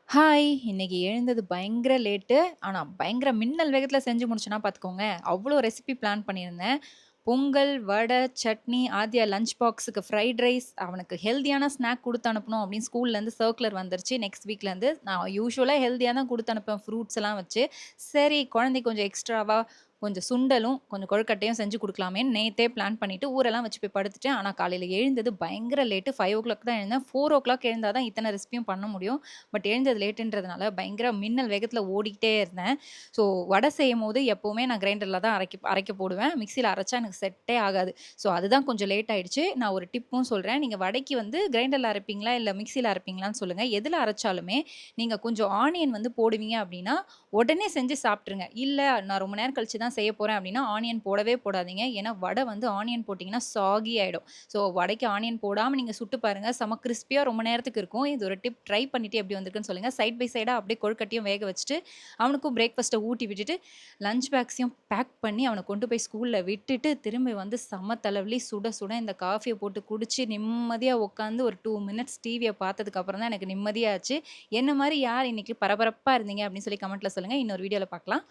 Hi! இன்னைக்கு எழுந்தது பயங்கர லேட்டு. ஆனா, பயங்கர மின்னல் வேகத்துல செஞ்சு முடிச்சேன்னா பாத்துக்கோங்க. அவ்ளோ ரெசிபி பிளான் பண்ணியிருந்தேன். பொங்கல், வடை, சட்னி, ஆத்யா லஞ்ச் பாக்ஸுக்கு ஃப்ரைட் ரைஸ், அவனுக்கு ஹெல்தியான ஸ்நாக் குடுத்து அனுப்பணும் அப்படின்னு ஸ்கூல்லேருந்து சர்க்குலர் வந்துருச்சு. நெக்ஸ்ட் வீக்லேருந்து நான் யூசுவலா ஹெல்தியா தான் குடுத்து அனுப்புவேன் ஃப்ரூட்ஸ் எல்லாம் வச்சு. சரி குழந்தைக்கு கொஞ்சம் எக்ஸ்ட்ராவா கொஞ்சம் சுண்டலும், கொஞ்சம் கொழுக்கட்டையும் செஞ்சு குடுக்கலாமேன்னு நேத்தே பிளான் பண்ணிட்டு ஊரெல்லாம் வச்சு போய் படுத்துட்டேன். ஆனா, காலையில எழுந்தது பயங்கர லேட்டு. 5:00 தான் எழுந்தேன். 4:00 எழுந்தா தான் இத்தன ரெசிபியும் பண்ண முடியும். பட் எழுந்தது லேட்டுன்றதுனால பயங்கர மின்னல் வேகத்துல ஓடிக்கிட்டே இருந்தேன். ஸோ வடை செய்யும்போது எப்பவுமே நான் கிரைண்டர்ல தான் அரைக்க அரைக்க போடுவேன். மிக்ஸியில அரைச்சா எனக்கு செட்டே ஆகாது. ஸோ அதுதான் கொஞ்சம் லேட் ஆயிடுச்சு. நான் ஒரு டிப்பும் சொல்றேன். நீங்க வடைக்கு வந்து கிரைண்டர்ல அரைப்பீங்களா? இல்ல மிக்ஸியில அரைப்பீங்களான்னு சொல்லுங்க. எதுல அரைச்சாலுமே நீங்க கொஞ்சம் ஆனியன் வந்து போடுவீங்க அப்படின்னா, உடனே செஞ்சு சாப்பிட்டுருங்க. இல்ல நான் ரொம்ப நேரம் கழிச்சு தான் செய்ய போறேன் அப்படின்னா, ஆனியன் போடவே போடாதீங்க. ஏன்னா வடை வந்து ஆனியன் போட்டீங்கன்னா சாகி ஆயிடும். ஸோ வடைக்கு ஆனியன் போடாம நீங்க சுட்டு பாருங்க. செம கிரிஸ்பியா ரொம்ப நேரத்துக்கு இருக்கும். இது ஒரு டிப். ட்ரை பண்ணிட்டு எப்படி வந்திருக்குன்னு சொல்லுங்க. சைட் பை சைடா அப்படியே கொழுக்கட்டையும் வேக வச்சுட்டு, அவனுக்கும் பிரேக்ஃபாஸ்ட்ட ஊட்டி விட்டுட்டு, லஞ்ச் பேக்ஸையும் பேக் பண்ணி அவன கொண்டு போய் ஸ்கூல்ல விட்டுட்டு, திரும்பி வந்து செம்ம தலைவலி சுட சுட இந்த காஃபிய போட்டு குடிச்சு, நிம்மதியா உட்காந்து ஒரு 2 மினிட்ஸ் டிவிய பார்த்ததுக்கு அப்புறம் தான் எனக்கு நிம்மதியாச்சு. என்ன மாரி யார் இன்னைக்கு பரபரப்பா இருந்தீங்க அப்படின்னு சொல்லி கமெண்ட்ல சொல்லுங்க. இன்னொரு வீடியோல பார்க்கலாம்.